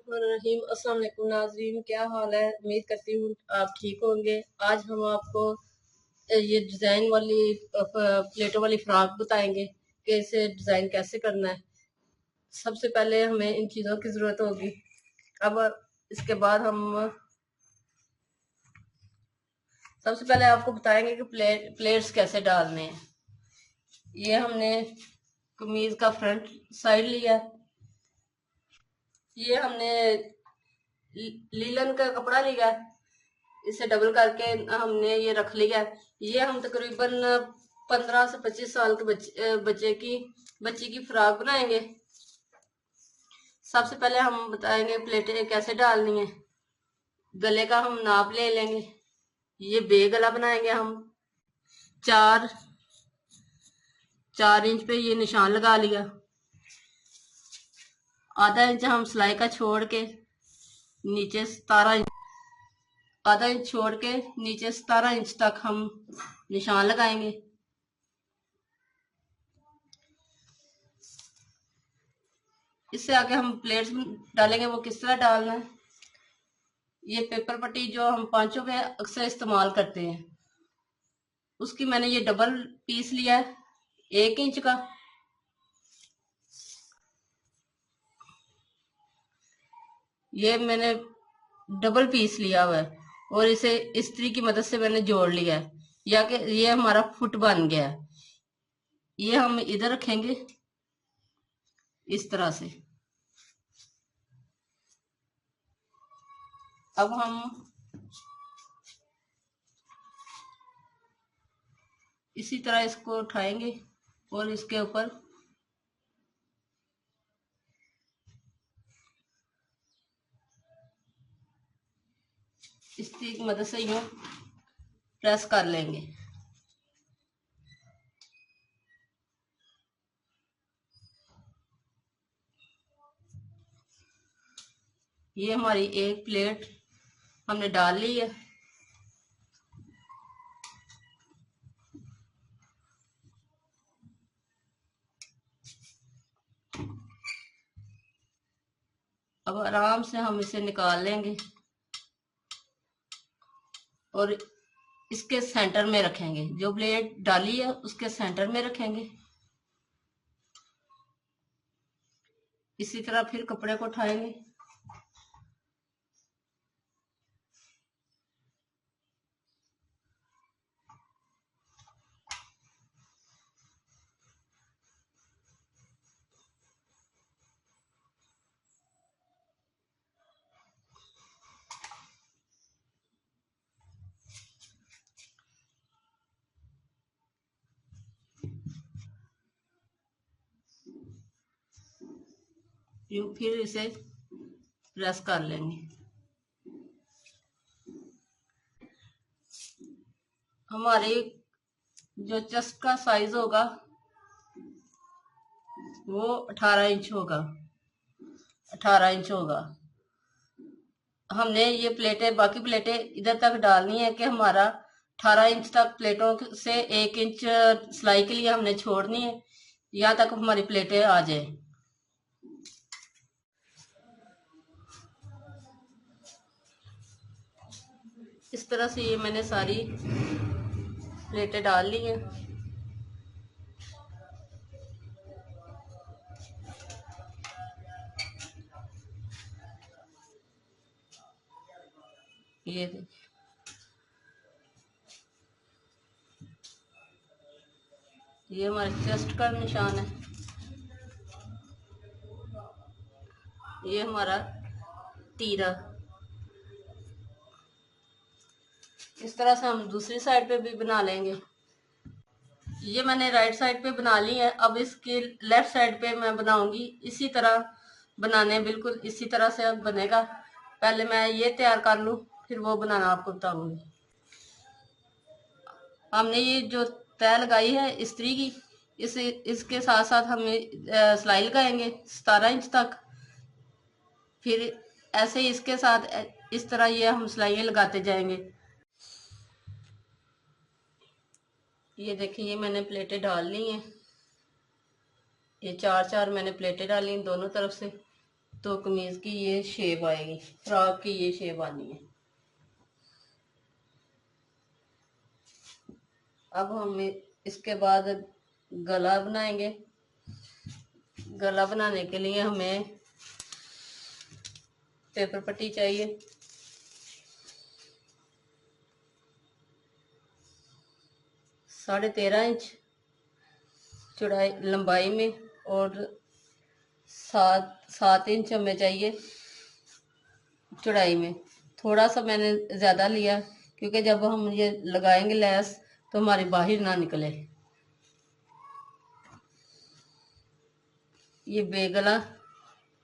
बिस्मिल्लाहिर्रहमानिर्रहीम। अस्सलाम वालेकुम नाज़रीन, क्या हाल है? उम्मीद करती हूँ आप ठीक होंगे। आज हम आपको ये डिज़ाइन वाली प्लेटों वाली फ्रॉक बताएंगे कि इसे डिज़ाइन कैसे करना है। सबसे पहले हमें इन चीज़ों की ज़रूरत होगी। अब इसके बाद हम सबसे पहले आपको बताएंगे कि प्लेट्स कैसे डालने हैं। ये हमने कमीज का फ्रंट साइड लिया है। ये हमने लीलन का कपड़ा लिया है, इसे डबल करके हमने ये रख लिया है। ये हम तकरीबन 15 से 25 साल के बच्ची की फ्रॉक बनाएंगे। सबसे पहले हम बताएंगे प्लेटें कैसे डालनी है। गले का हम नाप ले लेंगे। ये बे गला बनाएंगे हम। 4 इंच पे ये निशान लगा लिया। आधा इंच हम सिलाई का छोड़ के नीचे 17 इंच, आधा इंच छोड़ के नीचे 17 इंच तक हम निशान लगाएंगे। इससे आगे हम प्लेट्स डालेंगे, वो किस तरह डालना है। ये पेपर पट्टी जो हम पांचों पे अक्सर इस्तेमाल करते हैं, उसकी मैंने ये डबल पीस लिया है 1 इंच का। ये मैंने डबल पीस लिया हुआ है और इसे इस्त्री की मदद से मैंने जोड़ लिया है, या कि ये हमारा फुट बन गया है। ये हम इधर रखेंगे इस तरह से। अब हम इसी तरह इसको उठाएंगे और इसके ऊपर इस्त्री की मदद से यूं प्रेस कर लेंगे। ये हमारी एक प्लेट हमने डाल ली है। अब आराम से हम इसे निकाल लेंगे और इसके सेंटर में रखेंगे। जो प्लेट डाली है उसके सेंटर में रखेंगे। इसी तरह फिर कपड़े को उठाएंगे। यूं फिर इसे प्रेस कर लेंगे। हमारे जो चेस्ट का साइज होगा वो 18 इंच होगा। 18 इंच होगा। हमने ये प्लेटें, बाकी प्लेटें इधर तक डालनी है कि हमारा 18 इंच तक प्लेटों से 1 इंच सिलाई के लिए हमने छोड़नी है, यहाँ तक हमारी प्लेटें आ जाए। इस तरह से ये मैंने सारी प्लेटें डाल ली हैं। ये देखिए, ये हमारे चेस्ट का निशान है। ये हमारा तीरा। इस तरह से हम दूसरी साइड पे भी बना लेंगे। ये मैंने राइट साइड पे बना ली है। अब इसके लेफ्ट साइड पे मैं बनाऊंगी। इसी तरह बनाने, बिल्कुल इसी तरह से अब बनेगा। पहले मैं ये तैयार कर लूं, फिर वो बनाना आपको बताऊंगी। हमने ये जो तय लगाई है इस्त्री की, इसके साथ साथ हमें सिलाई लगाएंगे 17 इंच तक। फिर ऐसे ही इसके साथ इस तरह ये हम सिलाइयाँ लगाते जाएंगे। ये देखिए, ये मैंने प्लेटें डाल ली हैं। ये 4 4 मैंने प्लेटें डाली दोनों तरफ से। तो कमीज की ये शेप आएगी, फ्रॉक की ये शेप आनी है। अब हम इसके बाद गला बनाएंगे। गला बनाने के लिए हमें पेपर पट्टी चाहिए। 13.5 इंच चौड़ाई लंबाई में और 7 इंच हमें चाहिए चौड़ाई में। थोड़ा सा मैंने ज़्यादा लिया क्योंकि जब हम ये लगाएंगे लेस तो हमारी बाहर ना निकले। ये बेगला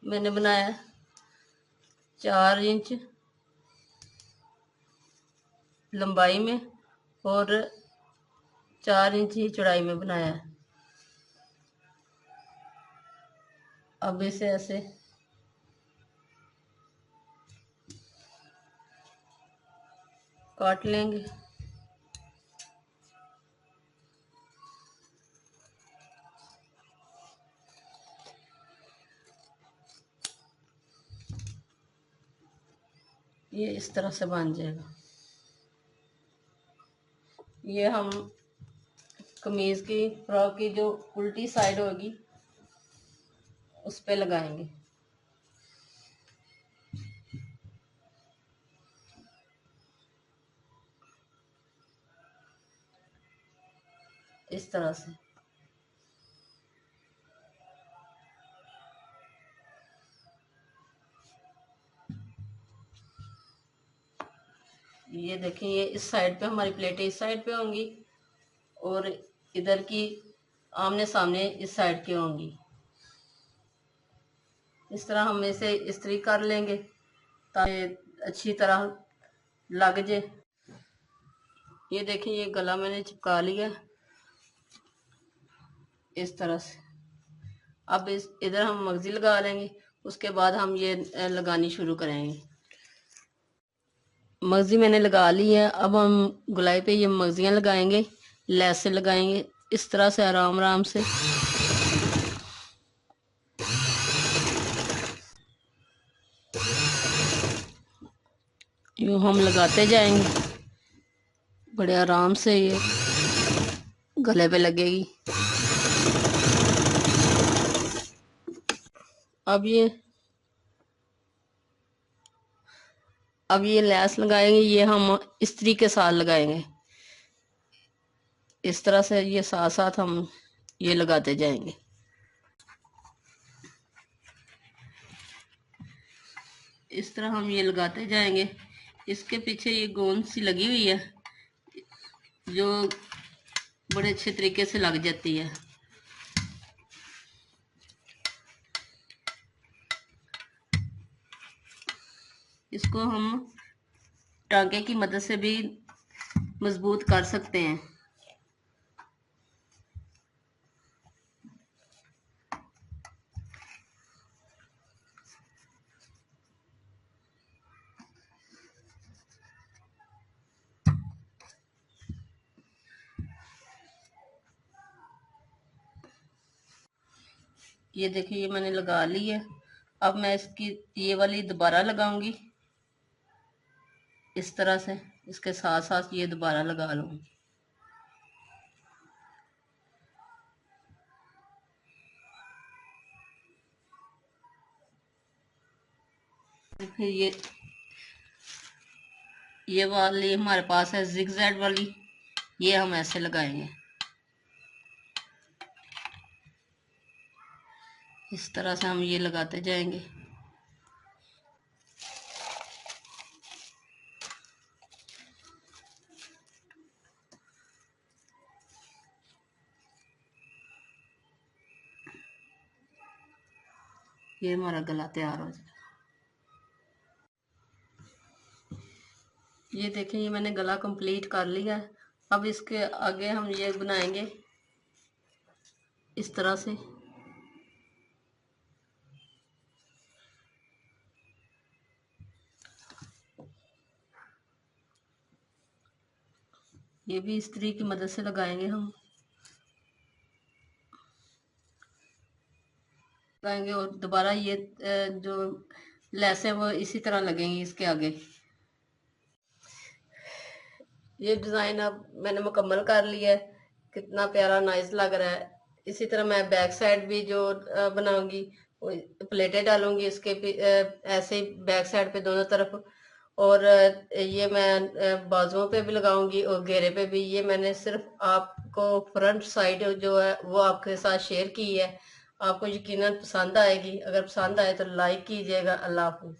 मैंने बनाया 4 इंच लंबाई में और 4 इंच ही चौड़ाई में बनाया है। अब इसे ऐसे काट लेंगे। ये इस तरह से बन जाएगा। ये हम कमीज की फ्रॉक की जो उल्टी साइड होगी उस पे लगाएंगे। इस तरह से ये देखें, ये इस साइड पे हमारी प्लेटें इस साइड पे होंगी और इधर की आमने सामने इस साइड की होंगी। इस तरह हम इसे इस्त्री कर लेंगे ताकि अच्छी तरह लग जाए। ये देखें, ये गला मैंने चिपका लिया इस तरह से। अब इस इधर हम मगजी लगा लेंगे, उसके बाद हम ये लगानी शुरू करेंगे। मगजी मैंने लगा ली है। अब हम गुलाई पे ये मगजियाँ लगाएंगे, लेस से लगाएंगे इस तरह से आराम आराम से। यूँ हम लगाते जाएंगे, बड़े आराम से ये गले पे लगेगी। अब ये लेस लगाएंगे, ये हम इस्त्री के साथ लगाएंगे इस तरह से। ये साथ साथ हम ये लगाते जाएंगे। इस तरह हम ये लगाते जाएंगे। इसके पीछे ये गोंद सी लगी हुई है जो बड़े अच्छे तरीके से लग जाती है। इसको हम टांके की मदद से भी मजबूत कर सकते हैं। ये देखिए, ये मैंने लगा ली है। अब मैं इसकी ये वाली दोबारा लगाऊंगी इस तरह से। इसके साथ साथ ये दोबारा लगा लूंगी। फिर ये वाली हमारे पास है जिगजैग वाली, ये हम ऐसे लगाएंगे इस तरह से। हम ये लगाते जाएंगे। ये हमारा गला तैयार हो जाएगा। ये देखें, ये मैंने गला कंप्लीट कर लिया है। अब इसके आगे हम ये बनाएंगे इस तरह से। ये भी इस्त्री की मदद से लगाएंगे हम। लगाएंगे और दोबारा ये जो लेस है वो इसी तरह लगेंगी इसके आगे। ये डिज़ाइन अब मैंने मुकम्मल कर लिया है, कितना प्यारा नाइस लग रहा है। इसी तरह मैं बैक साइड भी जो बनाऊंगी, प्लेटें डालूंगी इसके भी ऐसे ही बैक साइड पे दोनों तरफ। और ये मैं बाजुओं पे भी लगाऊंगी और घेरे पे भी। ये मैंने सिर्फ आपको फ्रंट साइड जो है वो आपके साथ शेयर की है। आपको यकीनन पसंद आएगी। अगर पसंद आए तो लाइक कीजिएगा। अल्लाह हाफिज।